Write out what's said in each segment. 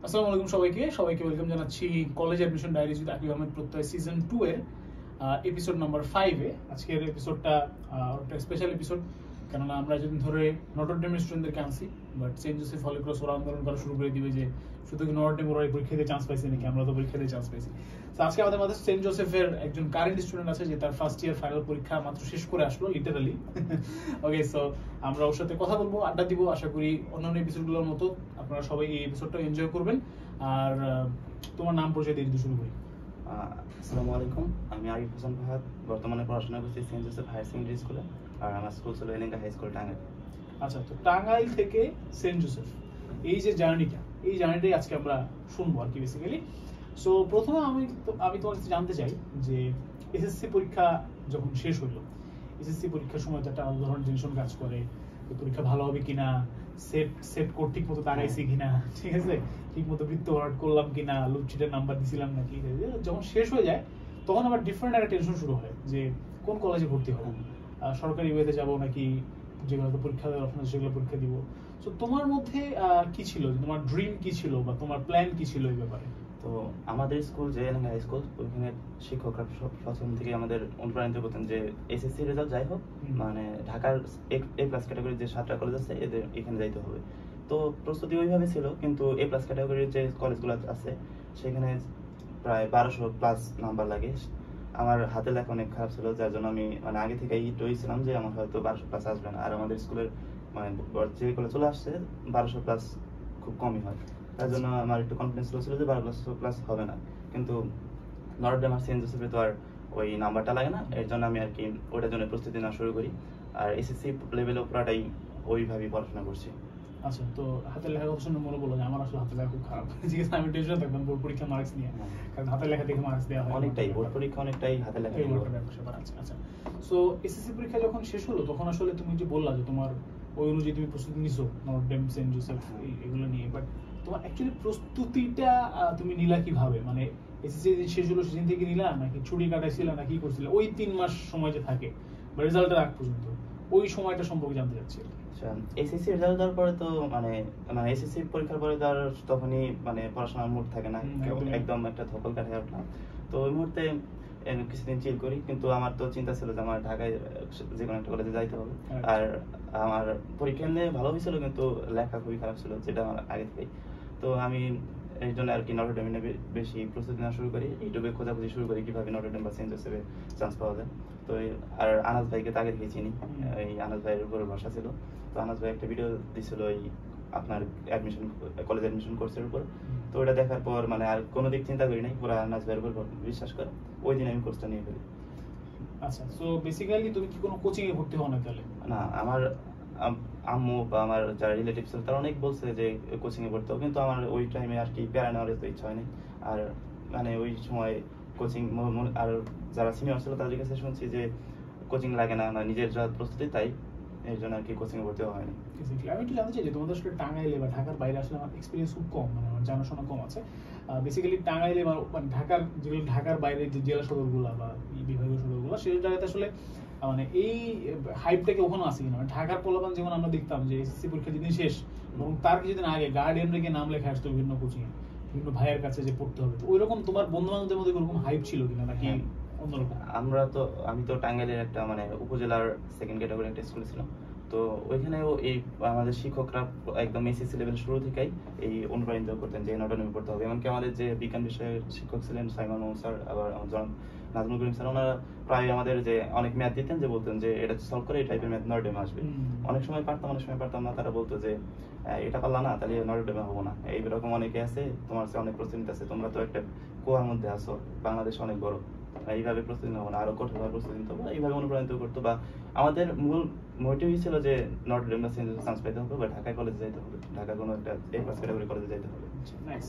আসসালামু আলাইকুম সবাইকে ওয়েলকাম জানাচ্ছি college admission diaries with Akib Ahmed Prottoy season 2 এর এপিসোড নাম্বার 5 এ। আজকের এপিসোডটা একটা স্পেশাল এপিসোড, কেননা আমরা যেদিন ধরে নটর ডেমের স্টুডেন্টদেরকে আনছি, but Saint Joseph Holy Cross ওরা আন্দোলন করা শুরু করে দিবে যে শুধু কি নটর ডেম ওরা পরীক্ষা দিয়ে চান্স পাইছে নাকি, আমরা তো পরীক্ষা দিয়ে চান্স পাইছি। তো আজকে আমাদের মাঝে সেন্ট জোসেফের একজন কারেন্ট স্টুডেন্ট আছে যে তার ফার্স্ট ইয়ার ফাইনাল পরীক্ষা মাত্র শেষ করে আসলো লিটারালি। ওকে, সো আমরা ওর সাথে কথা বলবো, আড্ডা দিব। আশা করি অন্যান্য এপিসোডগুলোর মতো আপনারা সবাই এই এপিসোডটা এনজয় করবেন। আর তোমার নাম পরিচয় দিয়ে দিতে শুরু করি। আসসালামু আলাইকুম, আমি আরিফ হোসেন ফাহাদ। বর্তমানে পড়াশোনা করছি সেন্ট জোসেফ হায়ার সেকেন্ডারি স্কুলে, আর আমার স্কুল ছিল এলেঙ্গা হাই স্কুল, টাঙ্গাইল। আচ্ছা, তো টাঙ্গাইল থেকে সেন্ট জোসেফ এই যে জার্নিটাই আজকে আমরা শুনবো আর কি বেসিক্যালি। সো প্রথমে আমি তোমার কাছে জানতে চাই যে এসএসসি পরীক্ষা যখন শেষ হইলো, এসএসসি পরীক্ষার সময় তো একটা আলাদা ধরনের টেনশন কাজ করে, পরীক্ষা ভালো হবে কিনা, সেট কোড ঠিক মতো দাঁড়াইছি কিনা, ঠিক আছে, ঠিক মতো বৃত্ত ভরাট করলাম কিনা, লুপচিটের নাম্বার দিছিলাম নাকি। যখন শেষ হয়ে যায় তখন আবার ডিফারেন্ট একটা টেনশন শুরু হয় যে কোন কলেজে ভর্তি হবো, সরকারি ওয়েতে যাবো নাকি যেগুলো পরীক্ষা দেওয়ার অপশন আছে সেগুলো পরীক্ষা দিব। তো তোমার মধ্যে কি ছিল, তোমার ড্রিম কি ছিল বা তোমার প্ল্যান কি ছিল এই ব্যাপারে? তো আমাদের স্কুল যে এলেঙ্গা হাই স্কুল, ওইখানে শিক্ষকরা প্রথম থেকে আমাদের অনুপ্রাণিত করতেন যে এসএসসি রেজাল্ট যাই হোক, মানে ঢাকার এ প্লাস ক্যাটাগরির যে 7টা কলেজ আছে এদের এখানে যাইতে হবে। তো প্রস্তুতি ওইভাবে ছিল, কিন্তু এ প্লাস ক্যাটাগরির যে কলেজগুলো আছে সেখানে প্রায় 1200+ নাম্বার লাগে। আমার হাতে লেখা অনেক খারাপ ছিল, যার জন্য আমি মানে আগে থেকে ছিলাম যে আমার হয়তো 1200+ আসবে না। আর আমাদের স্কুলের মানে যে কলেজ চলে আসছে 1200+ খুব কমই হয়, তার জন্য আমার একটু কনফিডেন্স ছিল যে 1200+ হবে না। কিন্তু নটর ডেম আর সেন্ট জোসেফে তো আর ওই নাম্বারটা লাগে না, এর জন্য আমি আর কি ওটার জন্য প্রস্তুতি নেওয়া শুরু করি। আর এসএসসি লেভেলে পুরাটাই ওইভাবেই পড়াশোনা করছি। আচ্ছা, তো হাতের লেখার কথা শুনে মনে বললো যে আমার আসলে হাতের লেখা খুব খারাপ। ঠিক আছে, আমি টেনশন থাকতাম বোর্ড পরীক্ষা মার্কস নিয়ে, কারণ হাতের লেখা দেখে মার্কস দেওয়া হয় অনেকটাই, বোর্ড পরীক্ষা অনেকটাই হাতের লেখা। আচ্ছা, সো এসএসসি পরীক্ষা যখন শেষ হলো তখন আসলে তুমি যে বললা যে তোমার ওই অনুযায়ী তুমি প্রস্তুতি নিছো নটর ডেম, সেন্ট জোসেফ এগুলো নিয়ে, বাট তোমার অ্যাকচুয়ালি প্রস্তুতিটা তুমি নিলা কিভাবে? মানে এসএসসি শেষ হলো সেদিন থেকে নিলা নাকি ছুটি কাটাইছিলা নাকি করছিলে ওই 3 মাস সময় যে থাকে বা রেজাল্টের আগ পর্যন্ত, ওই সময়টা সম্পর্কে জানতে চাচ্ছি। এসএসসি রেজাল্ট দেওয়ার পরে তো মানে এসএসসি পরীক্ষার পরে তো আর তখনই মানে পড়াশোনার মুড থাকে না, একদম একটা ধকল কাটায় উঠলাম। তো ওই মুহূর্তে কিছুদিন চিল করি, কিন্তু আমার তো চিন্তা ছিল যে আমার ঢাকায় যে কোনো একটা কলেজে যাইতে হবে। আর আমার পরীক্ষা এমনি ভালো হয়েছিল, কিন্তু লেখা খুবই খারাপ ছিল, যেটা আমার আগে থেকেই। তো আমি এই জন্য আর কি নটর ডেমে বেশি প্রস্তুতি নেওয়া শুরু করি, ইউটিউবে খোঁজাখুঁজি শুরু করি কিভাবে নটর ডেম বা সেন্ট জোসেফে চান্স পাওয়া যায়। তো আর আনাস ভাইকে তো আগে থেকে চিনি, এই আনাস ভাইয়ের উপরে ভরসা ছিল। তো আনাস ভাই একটা ভিডিও দিছিল এই আপনার কলেজ অ্যাডমিশন কোর্সের উপর। তো ওটা দেখার পর মানে আর কোনো দিক চিন্তা করি নাই, পুরো আনাস ভাইয়ের উপর বিশ্বাস করে ওই দিন আমি কোর্সটা নিয়ে ফেলি। আচ্ছা, সো বেসিক্যালি তুমি কি কোনো কোচিং এ ভর্তি হও না তাহলে? না, আমার আম্মু বা আমার যারা রিলেটিভ ছিল তারা অনেক বলছে যে কোচিং এ ভর্তি হও, কিন্তু আমার ওই টাইমে আর কি প্যারা নেওয়ার তো ইচ্ছা হয়নি। আর মানে ওই সময় কোচিং আর যারা সিনিয়র ছিল তাদের কাছে শুনছি যে কোচিং লাগে না, নিজের যা প্রস্তুতি তাই, এর জন্য আর কি কোচিং এ ভর্তি হওয়া হয়নি। আমি একটু জানতে চাই যে তোমাদের আসলে টাঙ্গাইলে বা ঢাকার বাইরে আসলে আমার এক্সপিরিয়েন্স খুব কম, মানে আমার জানাশোনা কম আছে। বেসিক্যালি টাঙ্গাইলে বা ঢাকার যেগুলো ঢাকার বাইরে যে জেলা সদরগুলা বা বিভাগীয় সদরগুলা সেই জায়গাতে আসলে মানে এই হাইপটাকে ওখানে আসে কিনা। মানে ঢাকার পোলাপান যেমন আমরা দেখতাম যে এসএসসি পরীক্ষা যেদিন শেষ এবং তার কিছুদিন আগে গার্ডিয়ান রেখে নাম লেখা আসতো বিভিন্ন কোচিং এ, বিভিন্ন ভাইয়ের কাছে যে পড়তে হবে। তো ওইরকম তোমার বন্ধু বান্ধবদের মধ্যে ওরকম হাইপ ছিল কিনা নাকি অন্যরকম? আমি তো টাঙ্গাইলের একটা মানে উপজেলার সেকেন্ড ক্যাটাগরি একটা স্কুলে ছিলাম। তো ওইখানেও এই আমাদের শিক্ষকরা একদম এসএসসি লেভেল শুরু থেকেই এই অনুপ্রাণিত করতেন যে নটর ডেমে পড়তে হবে। এমনকি আমাদের যে বিজ্ঞান বিষয়ের শিক্ষক ছিলেন সাইমন স্যার, আবার নাজমুল করিম স্যার, ওনারা প্রায় আমাদের যে অনেক ম্যাথ দিতেন, যে বলতেন যে এটা সলভ করে এই টাইপের ম্যাথ নটর ডেমে আসবে। অনেক সময় পারতাম, অনেক সময় পারতাম না। তারা বলতো যে এটা পারলা না, তাহলে নটর ডেমে হবো না। এইরকম অনেকে আছে, তোমার কাছে অনেক প্রস্তুতি আছে, তোমরা তো একটা কুয়ার মধ্যে আছো, বাংলাদেশ অনেক বড়, এইভাবে প্রস্তুতি নেবো না, আরো কঠোরভাবে প্রস্তুতি নিতে হবে, এইভাবে অনুপ্রাণিত করতো। বা আমাদের মূল মোটিভই ছিল যে নটর ডেম বা সেন্ট জোসেফে চান্স পেতে হবে বা ঢাকায় কলেজে যাইতে হবে, ঢাকা কোনো একটা এ প্লাস ক্যাটাগরি কলেজে যাইতে হবে। নাইস।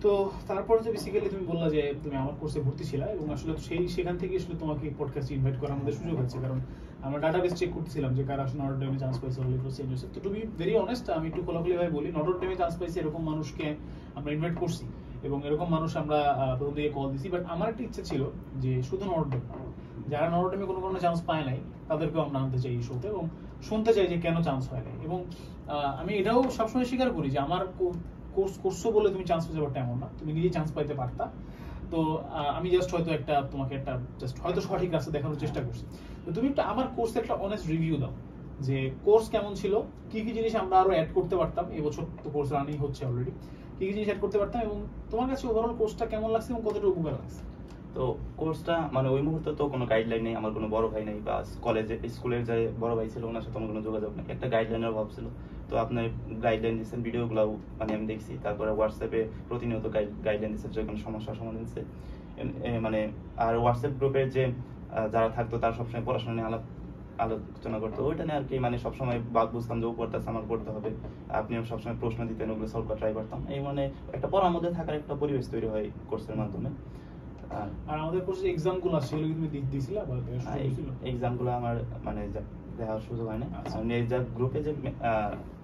তো তারপরে যে বেসিক্যালি তুমি বললা যে তুমি আমার কোর্সে ভর্তি ছিলা এবং আসলে সেখান থেকে আসলে তোমাকে পডকাস্ট ইনভাইট করার আমাদের সুযোগ হচ্ছে, কারণ আমরা ডাটাবেস চেক করতেছিলাম যে কারা আসলে নটর ডেমে চান্স পাইছে হলি ক্রস সেন্ট জোসেফ। তো টু বি ভেরি অনেস্ট, আমি একটু খোলাখুলি ভাবে বলি, নটর ডেমে চান্স পাইছে এরকম মানুষকে আমরা ইনভাইট করছি এবং এরকম মানুষ আমরা প্রথম দিকে কল দিছি। বাট আমার একটা ইচ্ছা ছিল যে শুধু নটর ডেম, যারা নটর ডেমে কোনো কারণে চান্স পায় নাই তাদেরকেও আমরা আনতে চাই এই শোতে এবং শুনতে চাই যে কেন চান্স হয় নাই। এবং আমি এটাও সবসময় স্বীকার করি যে আমার কোর্স করছো বলে তুমি চান্স পেতে পারতে এমন না, তুমি নিজেই চান্স পাইতে পারতা। তো আমি জাস্ট হয়তো তোমাকে একটা জাস্ট হয়তো সঠিক রাস্তা দেখানোর চেষ্টা করছি। তো তুমি একটা আমার কোর্সে একটা অনেস্ট রিভিউ দাও যে কোর্স কেমন ছিল, কি কি জিনিস আমরা আরো অ্যাড করতে পারতাম, এবছর তো কোর্স রানিং হচ্ছে অলরেডি, কি কি জিনিস অ্যাড করতে পারতাম, এবং তোমার কাছে ওভারঅল কোর্সটা কেমন লাগছে এবং কতটা উপকার লাগছে। তো কোর্সটা মানে ওই মুহূর্তে তো কোনো গাইডলাইন নেই, আমার কোনো বড় ভাই নেই, বা স্কুলের যে বড় ভাই ছিল ওনার সাথে আমার কোনো যোগাযোগ নেই, একটা গাইডলাইনের অভাব ছিল। তো আপনার গাইডলাইন দিচ্ছেন, ভিডিওগুলো মানে আমি দেখছি, তারপরে হোয়াটসঅ্যাপে প্রতিনিয়ত গাইডলাইন দিচ্ছে, যে কোনো সমস্যার সমাধান দিচ্ছে মানে। আর হোয়াটসঅ্যাপ গ্রুপের যে যারা থাকতো তারা সবসময় পড়াশোনা নিয়ে আলোচনা করতো, ওইটা নিয়ে আর কি মানে সবসময় বুঝতাম যে ও পড়তেছে আমার পড়তে হবে, আপনিও সবসময় প্রশ্ন দিতেন, ওগুলো সলভ করা ট্রাই করতাম। এই মানে একটা পড়ার মধ্যে থাকার একটা পরিবেশ তৈরি হয় কোর্সের মাধ্যমে। আর আমাদের কোর্সে এক্সামগুলো আছে, সেগুলো তুমি দিছিলা বা এক্সামগুলো আমার মানে দেওয়ার সুযোগ হয় না, আমি যা গ্রুপে যে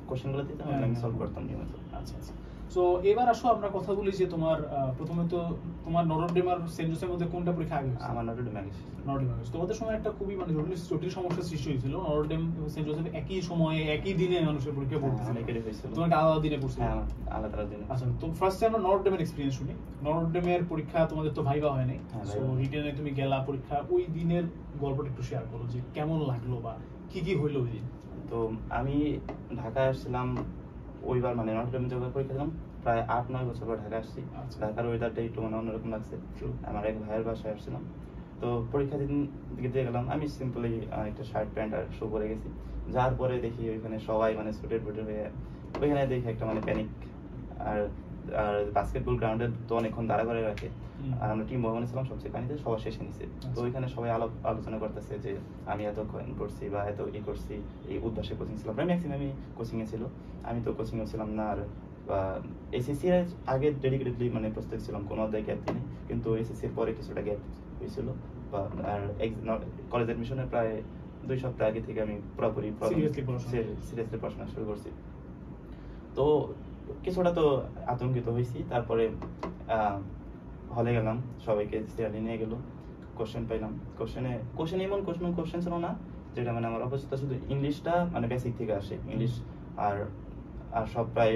কোশ্চেনগুলো দিতাম আমি সলভ করতাম নিয়মিত। আচ্ছা আচ্ছা। সো এবার আসো আমরা কথা বলি যে তোমার প্রথমে তো তোমার নটরডেম আর সেন্ট জোসেফের মধ্যে কোনটা পরীক্ষা আগে হয়েছে? আমার নটরডেম আগে। নটরডেম আগে। তোমাদের সময় একটা খুবই মানে জটিল সমস্যার সৃষ্টি হয়েছিল, নটরডেম এবং সেন্ট জোসেফ একই সময়ে একই দিনে মানুষের পরীক্ষা পড়তেছিল, অনেকেরই হয়েছিল। তোমাকে আলাদা দিনে পড়ছিল? হ্যাঁ, আলাদা দিনে। আচ্ছা, তো ফার্স্টে আমরা নটরডেমের এক্সপেরিয়েন্স শুনি। নটরডেমের পরীক্ষা তোমাদের তো ভাইভা হয় নাই, সো রিটেনে তুমি গেলা পরীক্ষা, ওই দিনের গল্পটা একটু শেয়ার করো যে কেমন লাগলো বা কি কি হইলো ওই দিন। তো আমি ঢাকায় আসছিলাম ওইবার, মানে নটরডেমে যখন পরীক্ষা দিলাম প্রায় 8-9 বছর পর ঢাকা আসছি। ঢাকার ওয়েদারটা একটু মানে অন্যরকম লাগছে। আমার এক ভাইয়ের বাসায় আসছিলাম, তো পরীক্ষা দিকে দিয়ে গেলাম, আমি সিম্পলি একটা শার্ট প্যান্ট আর শু পরে গেছি। যার পরে দেখি ওইখানে সবাই মানে সুটেড বুটেড হয়ে, ওইখানে দেখি একটা মানে প্যানিক। আর আর বাস্কেটবল গ্রাউন্ডে তো অনেকক্ষণ দাঁড়া করে রাখে, আর আমরা টিম ভবনে ছিলাম সবচেয়ে পানিতে, সবার শেষে নিছে। তো ওইখানে সবাই আলোচনা করতেছে যে আমি এত করছি বা এত করছি, এই উদ্ভাসে কোচিং ছিলাম, প্রায় ম্যাক্সিমামই কোচিং এ ছিল, আমি তো কোচিং এ ছিলাম না। আর এসএসসি এর আগে ডেডিকেটেডলি মানে প্রস্তুত ছিলাম, কোনো অধ্যায় গ্যাপ দিই, কিন্তু এসএসসি এর পরে কিছুটা গ্যাপ হয়েছিল। বা আর কলেজ অ্যাডমিশনের প্রায় 2 সপ্তাহ আগে থেকে আমি পুরোপুরি সিরিয়াসলি পড়াশোনা শুরু করছি। তো কিছুটা তো আতঙ্কিত হয়েছি। তারপরে হলে গেলাম, সবাইকে সিরিয়ালি নিয়ে গেল, কোশ্চেন পাইলাম। কোশ্চেন এমন কোশ্চেন ছিল না যেটা মানে আমার অবস্থিত, শুধু ইংলিশটা মানে বেসিক থেকে আসে ইংলিশ, আর আর সব প্রায়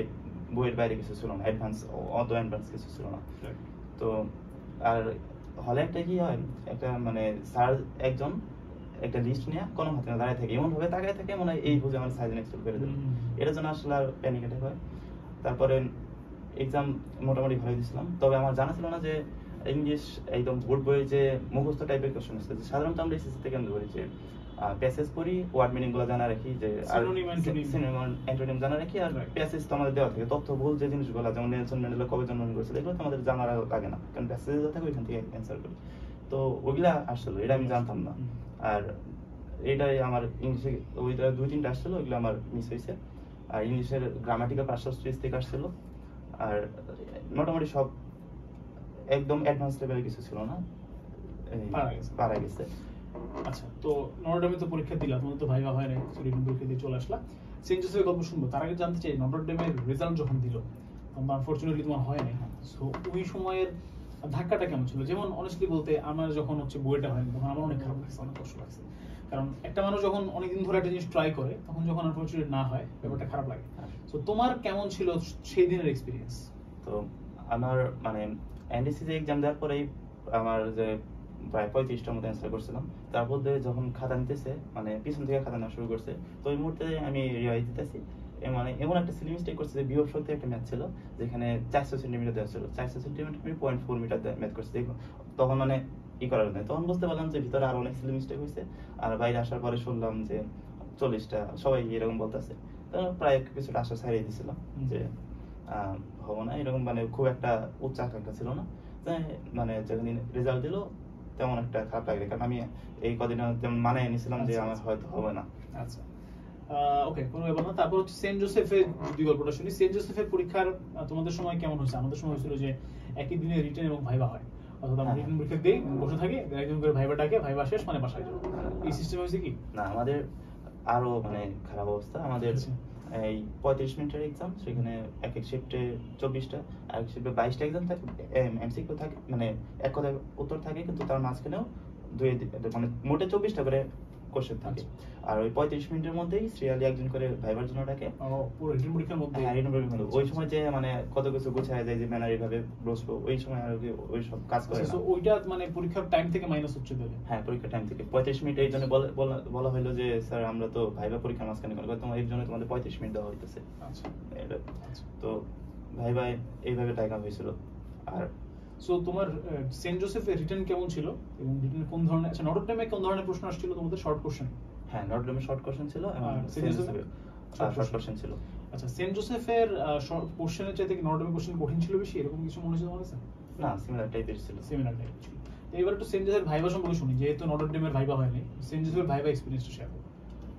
বইয়ের বাইরে কিছু ছিল না, অত অ্যাডভান্স কিছু ছিল না। তো আর হলে একটা কি হয়, একটা মানে স্যার একজন একটা লিস্ট নিয়ে কোনো হাতে না দাঁড়ায় থাকে, এমন ভাবে তাকায় থাকে মনে হয় এই বুঝে আমার সাইজ এক্সেল করে দেবে, এটার জন্য আসলে আর প্যানিক অ্যাটাক হয়। তারপরে এক্সাম মোটামুটি ভালো দিয়েছিলাম, তবে আমার জানা ছিল না যে ইংলিশ একদম বোর্ড বইয়ে যে মুখস্থ টাইপের কোশ্চেন আছে। সাধারণত আমরা এসএসসি থেকে কেন্দ্র করি যে প্যাসেজ পড়ি, ওয়ার্ড মিনিং গুলো জানা রাখি, যে অ্যান্টোনিম জানা রাখি, আর প্যাসেজ তো আমাদের দেওয়া থাকে, তথ্য ভুল যে জিনিসগুলো, যেমন নেলসন ম্যান্ডেলা কবে জন্মগ্রহণ করেছিল, এগুলো তো আমাদের জানা লাগে না, কারণ প্যাসেজে যা থাকে ওইখান থেকে অ্যান্সার করি। তো ওইগুলা আসলে এটা আমি জানতাম না, আর এটাই আমার ইংলিশে ওইটা 2-3টা আসছিল, ওইগুলো আমার মিস হয়েছে। আর ইংলিশের গ্রামাটিক্যাল পার্টস থেকে আসছিল, আর মোটামুটি সব একদম অ্যাডভান্স লেভেলের কিছু ছিল না, পারা গেছে। আচ্ছা, তো নটরডেমে তো পরীক্ষা দিলা, তোমাদের তো ভাইভা হয় নাই, রিটেন পরীক্ষা দিয়ে চলে আসলা। সেন্ট জোসেফের গল্প শুনবো, তার আগে জানতে চাই নটরডেমের রেজাল্ট যখন দিল, তখন আনফরচুনেটলি তোমার হয় নাই, সো ওই সময়ের ধাক্কাটা কেমন ছিল? যেমন অনেস্টলি বলতে, আমার যখন হচ্ছে বইটা হয়নি তখন আমার অনেক খারাপ লাগছে, অনেক কষ্ট লাগছে, কারণ একটা মানুষ যখন অনেকদিন ধরে একটা জিনিস ট্রাই করে, তখন যখন আনফরচুনেট না হয় ব্যাপারটা খারাপ লাগে। তো তোমার কেমন ছিল সেই দিনের এক্সপিরিয়েন্স? তো আমার মানে এনডিসি তে এক্সাম দেওয়ার পরেই আমার যে প্রায় 35টার মতো অ্যান্সার করছিলাম, তারপর যখন খাতা নিতেছে মানে পিছন থেকে খাতা নেওয়া শুরু করছে, তো ওই মুহূর্তে আমি রিভাইজ দিতেছি, মানে এমন একটা সিলি মিস্টেক করছে যে বিয়োগ শক্তি একটা ম্যাথ ছিল, যেখানে 400 সেন্টিমিটার দেওয়া ছিল, 400 সেন্টিমিটার আমি 0.4 মিটার ম্যাথ করছি। তখন মানে করার নেই, তখন বুঝতে পারলাম যে ভিতরে আরো অনেক সিলি মিস্টেক হয়েছে। আর বাইরে আসার পরে শুনলাম যে 40টা, সবাই এরকম বলতেছে, তো প্রায় কিছুটা আশা ছাড়িয়ে দিয়েছিলাম যে হবো না এরকম, মানে খুব একটা উচ্চ আকাঙ্ক্ষা ছিল না। মানে যখন রেজাল্ট দিল তেমন একটা খারাপ লাগে, কারণ আমি এই কদিন তেমন মানে নিয়েছিলাম যে আমার হয়তো হবে না। আচ্ছা, ওকে, কোনো ব্যাপার না। তারপর হচ্ছে সেন্ট জোসেফের যদি গল্পটা শুনি, সেন্ট জোসেফের পরীক্ষার তোমাদের সময় কেমন হয়েছে? আমাদের সময় হয়েছিল যে একই দিনে রিটেন এবং ভাইভা হয়, অর্থাৎ আমরা রিটেন পরীক্ষা দিই, বসে থাকি, একজন করে ভাইভা ডাকে, ভাইভা শেষ মানে বাসায় যাবো, এই সিস্টেম হয়েছে কি? না, আমাদের আরো মানে খারাপ অবস্থা। আমাদের এই 35 মিনিটের এক্সাম, সেখানে এক শিফটে 24টা, আর এক শিফটে 22টা এক্সাম থাকে, এমসিকিউ থাকে, মানে এক কথায় উত্তর থাকে, কিন্তু তার মাঝখানেও মানে মোটে 24টা করে কোশ্চেন থাকে। আর ওই 35 মিনিটের মধ্যেই সিরিয়ালি একজন করে ভাইবার জন্য ডাকে। পুরো রিটেন পরীক্ষার মধ্যে? হ্যাঁ, রিটেন পরীক্ষার মধ্যে। ওই সময় যে মানে কত কিছু গুছায় যায় যে ম্যানার এইভাবে বসবো, ওই সময় আর কি ওই সব কাজ করে না। ওইটা মানে পরীক্ষার টাইম থেকে মাইনাস হচ্ছে তাহলে? হ্যাঁ, পরীক্ষার টাইম থেকে 35 মিনিট। এই জন্য বলা হলো যে স্যার আমরা তো ভাইবা পরীক্ষার মাঝখানে করে তোমার এর জন্য তোমাদের 35 মিনিট দেওয়া হইতেছে। আচ্ছা, তো ভাইবা এইভাবে টাকা হয়েছিল। আর সো তোমার সেন্ট জোসেফের রিটেন কেমন ছিল এবং রিটেন কোন ধরনের, আচ্ছা নটর ডেমে কোন ধরনের প্রশ্ন আসছিল তোমাদের? Short question? হ্যাঁ, নটর ডেমে শর্ট কোশ্চেন ছিল এবং সেন্ট জোসেফে শর্ট কোশ্চেন ছিল। আচ্ছা, সেন্ট জোসেফের কোশ্চেনের চাইতে কি নটর ডেমের কোশ্চেন কঠিন ছিল বেশি, এরকম কিছু মনে হচ্ছে তোমার কাছে? না, সিমিলার টাইপের ছিল। সিমিলার টাইপের ছিল। তো এবার একটু সেন্ট জোসেফের ভাইবা সম্পর্কে শুনি, যেহেতু নটর ডেমের ভাইবা হয়নি, সেন্ট জোসেফের ভাইবা এক্সপেরিয়েন্সটা শেয়ার করো।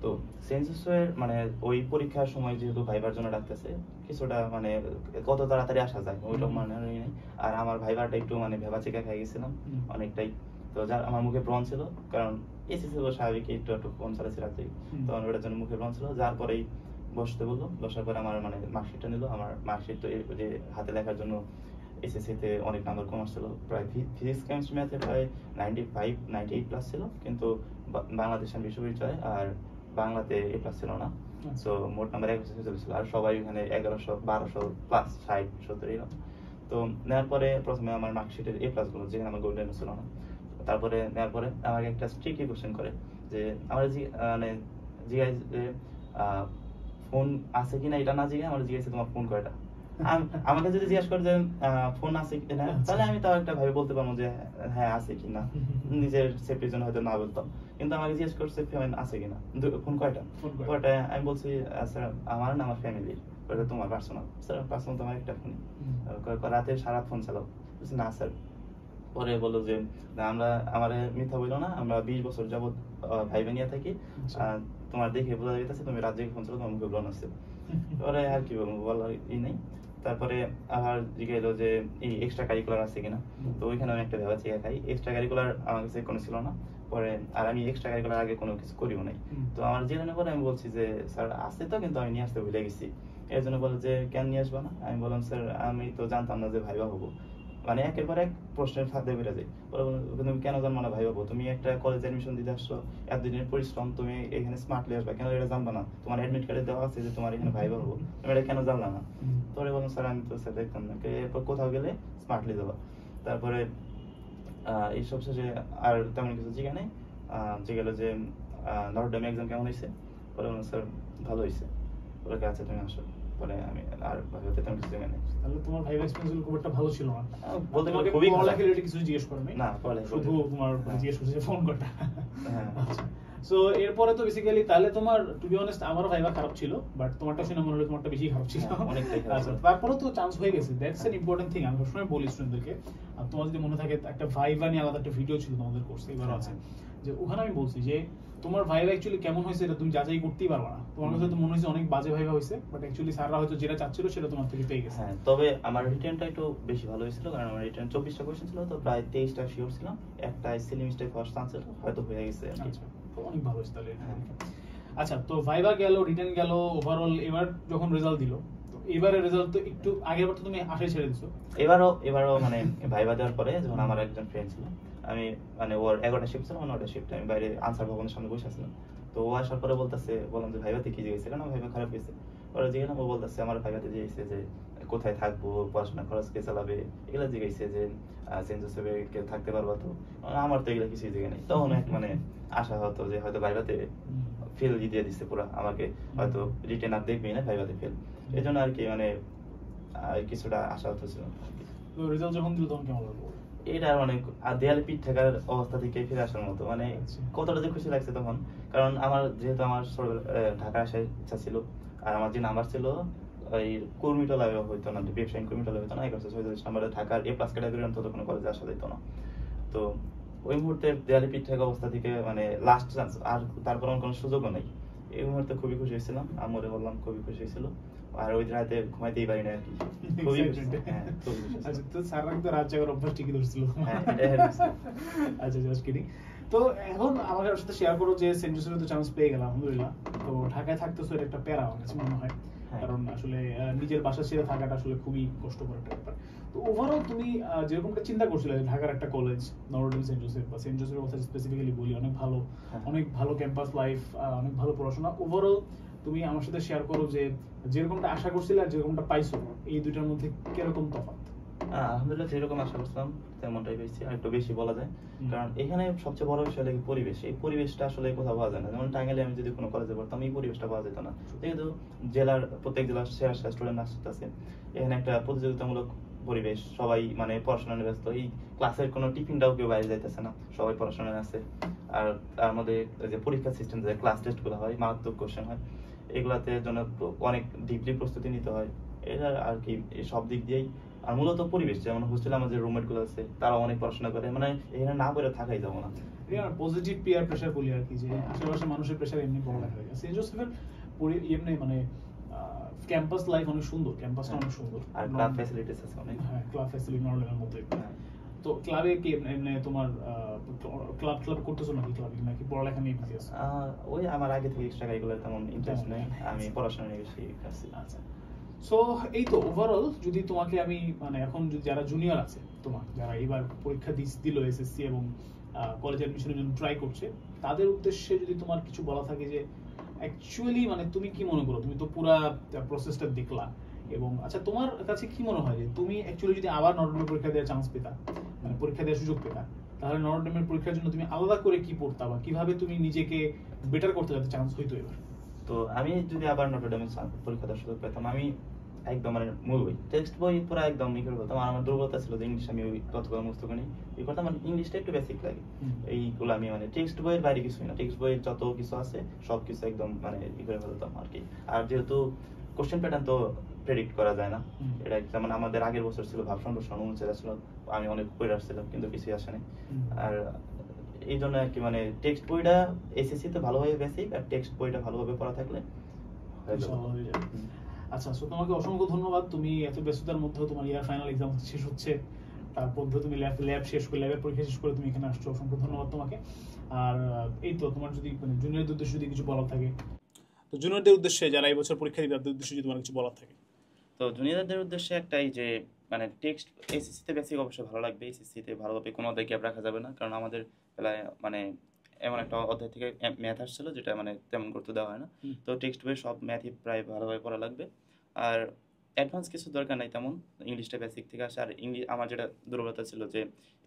তো সেন্ট জোসেফের মানে ওই পরীক্ষার সময় যেহেতু ভাইবার জন্য ডাকতেছে, কিছুটা মানে কত তাড়াতাড়ি আসা যায় ওইটা মানে নেই। আর আমার ভাইবারটা একটু মানে ভেবাচিকা খাই গেছিলাম অনেকটাই। তো যার আমার মুখে ব্রণ ছিল, কারণ এসএসসি তো স্বাভাবিক একটু একটু ফোন চালাচ্ছি রাত্রে, তো ওটার জন্য মুখে ব্রণ ছিল। যার পরেই বসতে বললো, বসার পরে আমার মানে মার্কশিটটা নিল। আমার মার্কশিট তো যে হাতে লেখার জন্য এসএসসিতে অনেক নাম্বার কম আসছিল, প্রায় ফিজিক্স কেমিস্ট্রি ম্যাথে প্রায় 98 প্লাস ছিল, কিন্তু বাংলাদেশ বিশ্ববিদ্যালয় আর বাংলাতে এ প্লাস ছিল না। তো মোট নাম্বার 100 ছিল, আর সবাই ওখানে 1100 1200 প্লাস 60 70 এরকম। তো নেওয়ার পরে প্রথমে আমার মার্কশিটের এ প্লাস গুলো, যেখানে আমার গোল্ডেন ছিল না, তারপরে নেওয়ার পরে আমাকে একটা স্ট্রিক্টলি কোশ্চেন করে যে আমার মানে জিজ্ঞাসা যে ফোন আছে কিনা, এটা না জিজ্ঞাসা আমার জিজ্ঞাসা তোমার ফোন কয়টা। আমাকে যদি জিজ্ঞেস করে যে ফোন আছে কিনা, তাহলে আমি তাও একটা ভাবে বলতে পারবো যে হ্যাঁ আছে কিনা, নিজের সেফটির জন্য হয়তো না বলতাম। কিন্তু আমাকে জিজ্ঞেস করছে ফোন আছে কিনা, ফোন কয়টা। আমি বলছি স্যার আমার না আমার ফ্যামিলির। তোমার পার্সোনাল? স্যার পার্সোনাল তোমার একটা ফোন, রাতে সারা ফোন চালাও? না স্যার। পরে বললো যে আমরা আমার মিথ্যা বললো না, আমরা 20 বছর যাবত ভাই বোনিয়া থাকি, তোমার দেখে বোঝা যাইতেছে তুমি রাত জেগে ফোন চালাও, তোমার মুখে ব্রণ আসছে। পরে আর কি বলবো, বলার নেই। তারপরে আবার জিজ্ঞাসা যে এই এক্সট্রা কারিকুলার আছে কিনা, তো ওইখানে আমি একটা ভেবা চেয়ে খাই। এক্সট্রা কারিকুলার আমার কাছে কোনো ছিল না। পরে আর আমি এক্সট্রা কারিকুলার আগে কোনো কিছু করিও নাই। তো আমার জেনে পরে আমি বলছি যে স্যার আছে তো, কিন্তু আমি নিয়ে আসতে ভুলে গেছি। এর জন্য বলে যে কেন নিয়ে আসবো না? আমি বললাম স্যার আমি তো জানতাম না যে ভাইবা হবো। মানে একের পর এক প্রশ্নের ফাঁদে বেড়ে যায়। তুমি কেন জানবো না ভাই বাবু, তুমি একটা কলেজে অ্যাডমিশন দিতে আসছো, এতদিনের পরিশ্রম, তুমি এখানে স্মার্টলি আসবা, কেন এটা জানবা না? তোমার অ্যাডমিট কার্ডে দেওয়া আছে যে তোমার এখানে ভাই বাবু, তুমি এটা কেন জানলা না? তোরে বললাম স্যার আমি তো স্যার দেখতাম না। এরপর কোথাও গেলে স্মার্টলি দেওয়া। তারপরে এইসব শেষে আর তেমন কিছু জিজ্ঞা নেই। জিজ্ঞালো যে নটর ডেম এক্সাম কেমন হয়েছে? পরে বললাম স্যার ভালো হয়েছে। বলে আচ্ছা তুমি আসো। পরে আমি আর ভাইভাতে তেমন কিছু জানি না। তাহলে তোমার ভাইভা এক্সপেরিয়েন্স খুব একটা ভালো ছিল না? বলতে গেলে খুবই ভালো। পড়ালেখা রিলেটেড কিছু জিজ্ঞেস করে নাই? না, পড়ালেখা শুধু তোমার জিজ্ঞেস করছে যে ফোন করতে। হ্যাঁ। আচ্ছা, সো এরপরে তো বেসিক্যালি তাহলে তোমার টু বি অনেস্ট আমারও ভাইভা খারাপ ছিল, বাট তোমারটা শুনে মনে হলো তোমারটা বেশি খারাপ ছিল। অনেকটাই খারাপ। আচ্ছা, তারপরে তো চান্স হয়ে গেছে, দ্যাটস এন ইম্পর্টেন্ট থিং। আমি সবসময় বলি স্টুডেন্টদেরকে, আর তোমার যদি মনে থাকে একটা ভাইভা নিয়ে আলাদা একটা ভিডিও ছিল তোমাদের কোর্সে, এবারও আছে, যে ওখানে আমি বলছি যে তোমার ভাইভা অ্যাকচুয়ালি কেমন হয়েছে এটা তুমি যাচাই করতেই পারবে না। তোমার কাছে তো মনে হয়েছে অনেক বাজে ভাইভা হয়েছে, বাট অ্যাকচুয়ালি স্যাররা হয়তো যেটা চাচ্ছিল সেটা তোমার থেকে পেয়ে গেছে। হ্যাঁ, তবে আমার রিটেনটা একটু বেশি ভালো হয়েছিল, কারণ আমার রিটেন 24টা কোশ্চেন ছিল, তো প্রায় 23টা শিওর ছিলাম। একটা সিলি মিস্টেক ফার্স্ট আনসার হয়তো হয়ে গেছে। আচ্ছা, তো অনেক ভালো হয়েছে তাহলে। আচ্ছা, তো ভাইভা গেল, রিটেন গেল, ওভারঅল এবার যখন রেজাল্ট দিল, তো এবারের রেজাল্ট তো একটু আগের বার তো তুমি আশায় ছেড়ে দিছো। এবারও মানে ভাইভা দেওয়ার পরে যখন আমার একজন ফ্রেন্ড ছিল, আমি মানে ওর 11টা শিফট ছিল, 9টা শিফট, আমি বাইরে আনসার ভবনের সামনে বসে আছিলাম। তো ও আসার পরে বললাম যে ভাইভাতে কি জিজ্ঞেস, কেন ভাইভা খারাপ গেছে? ওরা জিজ্ঞেস, ও বলতেছে আমার ভাইভাতে জিজ্ঞেসে যে কোথায় থাকবো, পড়াশোনা খরচ কে চালাবে, এগুলো জিজ্ঞেসে যে সেন্ট জোসেফে কেউ থাকতে পারবা তো? আমার তো এগুলো কিছুই জিজ্ঞেস নেই। তখন এক মানে আশা হতো যে হয়তো ভাইভাতে ফেল দিয়ে দিচ্ছে পুরো আমাকে, হয়তো রিটেন আর দেখবেই না, ভাইভাতে ফেল। এই জন্য আর কি মানে কিছুটা আশা হতো ছিল। তো রেজাল্ট যখন দিল তখন কেমন লাগলো? এটা অনেক দেয়ালে পিঠ থাকার অবস্থা থেকে ফিরে আসার মতো, মানে কতটা যে খুশি লাগছে তখন। কারণ আমার যেহেতু আমার ঢাকা আসার ইচ্ছা ছিল, আর আমার যে নাম্বার ছিল ওই কর্মীটলা হইতো না, ব্যবসায়িক কর্মীটলা হইতো না, 146 নাম্বারে ঢাকার এ প্লাস ক্যাটাগরি অন্তত কোনো কলেজে আসা যেত না। তো ওই মুহূর্তে দেয়ালে পিঠ থাকা অবস্থা থেকে মানে লাস্ট চান্স, আর তারপর কোনো সুযোগও নেই। এই মুহূর্তে খুবই খুশি হয়েছিলাম, আমরে বললাম খুবই খুশি হয়েছিল। আর ওই রাতে ঘুমাইতেই পারি না আর কি, খুবই খুশি। হ্যাঁ, খুবই খুশি। আচ্ছা, তো স্যাররা কিন্তু রাত জাগার অভ্যাস ঠিকই ধরছিল। হ্যাঁ, আচ্ছা, জাস্ট কিডিং। তো এখন আমাদের সাথে শেয়ার করো যে সেন্ট জোসেফে তো চান্স পেয়ে গেলাম আলহামদুলিল্লাহ, তো ঢাকায় থাকতেছো, এটা একটা প্যারা আমার কাছে মনে হয়। কারণ আসলে নিজের বাসা ছেড়ে থাকাটা আসলে খুবই কষ্টকর একটা ব্যাপার। তো ওভারঅল তুমি যেরকমটা চিন্তা করছিলে ঢাকার একটা কলেজ নটরডেম সেন্ট জোসেফ বা সেন্ট জোসেফের কথা স্পেসিফিক্যালি বলি, অনেক ভালো ক্যাম্পাস লাইফ, অনেক ভালো পড়াশোনা, ওভারঅল তুমি আমার সাথে শেয়ার করো যে যেরকমটা আশা করছিলে আর যেরকমটা পাইছো এই দুইটার মধ্যে কিরকম তফাৎ? আলহামদুলিল্লাহ যেরকম আশা করছিলাম তেমনটাই পেয়েছি, আর একটু বেশি বলা যায়। কারণ এখানে সবচেয়ে বড় বিষয় লাগে পরিবেশ। এই পরিবেশটা আসলে কোথাও পাওয়া যায় না। যেমন টাঙ্গাইলে আমি যদি কোনো কলেজে পড়তাম এই পরিবেশটা পাওয়া যেত না। যেহেতু প্রত্যেক জেলার সেরা সেরা স্টুডেন্ট আসতেছে, এখানে একটা প্রতিযোগিতামূলক পরিবেশ, সবাই মানে পড়াশোনা নিয়ে ব্যস্ত। এই ক্লাসের কোনো টিফিনটাও কেউ বাইরে যাইতেছে না, সবাই পড়াশোনায় আছে। আর তার মধ্যে যে পরীক্ষা সিস্টেম, যে ক্লাস টেস্ট গুলো হয়, মারাত্মক কোশ্চেন হয়, এগুলাতে জন্য অনেক ডিপলি প্রস্তুতি নিতে হয়। এটা আর কি সব দিক দিয়েই। আর মূলত পরিবেশ, যেমন হোস্টেলে আমাদের রুমমেট গুলো আছে, তারা অনেক পড়াশোনা করে, মানে এখানে না পড়ে থাকাই যাবো না। পজিটিভ পিয়ার প্রেসার বলি আর কি, যে আশেপাশে মানুষের প্রেসার এমনি পড়ালেখা হয়ে গেছে। সেন্ট জোসেফের এমনি মানে ক্যাম্পাস লাইফ অনেক সুন্দর, ক্যাম্পাসটা অনেক সুন্দর, আর ক্লাব ফ্যাসিলিটিস আছে অনেক। হ্যাঁ, ক্লাব ফ্যাসিলিটি নরওয়ের মতোই। তো ক্লাবে কি এমনি তোমার ক্লাব করতেছো নাকি? ক্লাবে নাকি পড়ালেখা নিয়ে বিজি আছো? ওই আমার আগে থেকে এক্সট্রা কারিকুলার তেমন ইন্টারেস্ট নেই, আমি পড়াশোনা নিয়ে বেশি আছি। আচ্ছা, সো এই তো ওভারঅল যদি তোমাকে আমি মানে এখন যারা জুনিয়র আছে, তোমার যারা এবার পরীক্ষা দিল এসএসসি এবং কলেজ অ্যাডমিশনের জন্য ট্রাই করছে, তাদের উদ্দেশ্যে যদি তোমার কিছু বলা থাকে যে অ্যাকচুয়ালি মানে তুমি কি মনে করো, তুমি তো পুরো প্রসেসটা দেখলা, এবং আচ্ছা তোমার কাছে কি মনে হয় যে তুমি অ্যাকচুয়ালি যদি আবার নটরডেমের পরীক্ষা দেওয়ার চান্স পেতা, মানে পরীক্ষা দেওয়ার সুযোগ পেতা, তাহলে নটরডেমের পরীক্ষার জন্য তুমি আলাদা করে কি পড়তা বা কিভাবে তুমি নিজেকে বেটার করতে যাতে চান্স হইতো এবার? তো আমি যদি আবার নটরডেমে পরীক্ষা দেওয়ার সুযোগ পেতাম, আমি একদম মানে মূল বই, টেক্সট বই পুরো একদম ই করে বলতাম। আমার দুর্বলতা ছিল যে ইংলিশ আমি ওই ততগুলো মুখস্থ করি ই করতাম, মানে ইংলিশটা একটু বেসিক লাগে। এইগুলো আমি মানে টেক্সট বইয়ের বাইরে কিছুই না, টেক্সট বইয়ের যত কিছু আছে সব কিছু একদম মানে ই করে ফেলতাম আর কি। আর যেহেতু কোশ্চেন প্যাটার্ন তো প্রেডিক্ট করা যায় না, এটা যেমন আমাদের আগের বছর ছিল ভাবসান প্রশ্ন অনুচ্ছেদ ছিল, আমি অনেক পড়ে আসছিলাম কিন্তু কিছুই আসেনি। আর এই জন্য আর কি মানে টেক্সট বইটা এসএসসি তে ভালোভাবে বেসিক, আর টেক্সট বইটা ভালোভাবে পড়া থাকলে হয়ে যাবে। আচ্ছা, সো তোমাকে অসংখ্য ধন্যবাদ। তুমি এত ব্যস্ততার মধ্যেও তোমার ইয়ার ফাইনাল এক্সাম শেষ হচ্ছে, তারপর তুমি ল্যাব শেষ করে, ল্যাবের পরীক্ষা শেষ করে তুমি এখানে আসছো, অসংখ্য ধন্যবাদ তোমাকে। আর এই তো তোমার যদি মানে জুনিয়রদের উদ্দেশ্যে যদি কিছু বলার থাকে, তো জুনিয়রদের উদ্দেশ্যে যারা এই বছর পরীক্ষা দিবে তাদের উদ্দেশ্যে যদি তোমার কিছু বলার থাকে। তো জুনিয়রদের উদ্দেশ্যে একটাই, যে মানে টেক্সট এসএসসি তে বেসিক অবশ্যই ভালো লাগবে, এসএসসি তে ভালোভাবে কোনো অধ্যায় গ্যাপ রাখা যাবে না, কারণ আমাদের বেলায় মানে এমন একটা অধ্যায় থেকে ম্যাথ আসছিল যেটা মানে তেমন করতে দেওয়া হয় না। তো টেক্সট বই সব ম্যাথই প্রায় ভালোভাবে পড়া লাগবে। আর অ্যাডভান্স কিছু দরকার নাই তেমন, ইংলিশটা বেসিক থেকে আসে। আর ইংলিশ আমার যেটা দুর্বলতা ছিল যে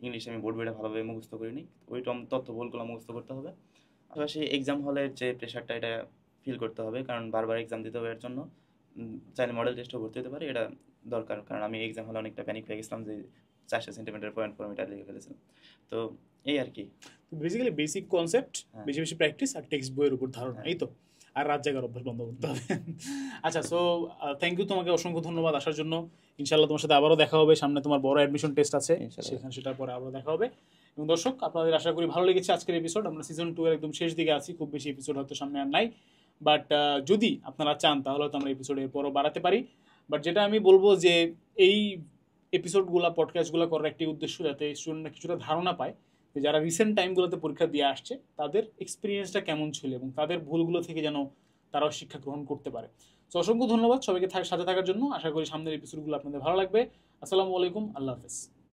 ইংলিশ আমি বোর্ড বইটা ভালোভাবে মুখস্থ করিনি, ওই তথ্যবলগুলো মুখস্থ করতে হবে। পাশাপাশি এক্সাম হলের যে প্রেশারটা, এটা ফিল করতে হবে, কারণ বারবার এক্সাম দিতে হবে। এর জন্য চাইলে মডেল টেস্টও ভর্তি হতে পারে, এটা দরকার। কারণ আমি এক্সাম হলে অনেকটা প্যানিক হয়ে গেছিলাম যে 400 সেন্টিমিটার 0.4 মিটার লিখে ফেলেছিলাম। তো এই আর কি, বেসিক্যালি বেসিক কনসেপ্ট, বেশি বেশি প্র্যাকটিস আর টেক্সট বইয়ের উপর ধারণা, এই তো। আর রাত জাগার অভ্যাস বন্ধ করতে হবে। আচ্ছা, সো থ্যাংক ইউ তোমাকে, অসংখ্য ধন্যবাদ আসার জন্য। ইনশাল্লাহ তোমার সাথে আবারও দেখা হবে, সামনে তোমার বড় অ্যাডমিশন টেস্ট আছে, সেখানে সেটার পরে আবারও দেখা হবে। এবং দর্শক, আপনাদের আশা করি ভালো লেগেছে আজকের এপিসোড। আমরা সিজন 2 এর একদম শেষ দিকে আছি, খুব বেশি এপিসোড হয়তো সামনে আর নাই, বাট যদি আপনারা চান তাহলে তো আমরা এপিসোড এরপরও বাড়াতে পারি। বাট যেটা আমি বলবো যে এই এপিসোডগুলো, পডকাস্টগুলো করার একটি উদ্দেশ্য, যাতে স্টুডেন্টরা কিছুটা ধারণা পায় যে যারা রিসেন্ট টাইমগুলোতে পরীক্ষা দিয়ে আসছে তাদের এক্সপিরিয়েন্সটা কেমন ছিল, এবং তাদের ভুলগুলো থেকে যেন তারাও শিক্ষা গ্রহণ করতে পারে। তো অসংখ্য ধন্যবাদ সবাইকে সাথে থাকার জন্য। আশা করি সামনের এপিসোডগুলো আপনাদের ভালো লাগবে। আসসালামু আলাইকুম, আল্লাহ হাফেজ।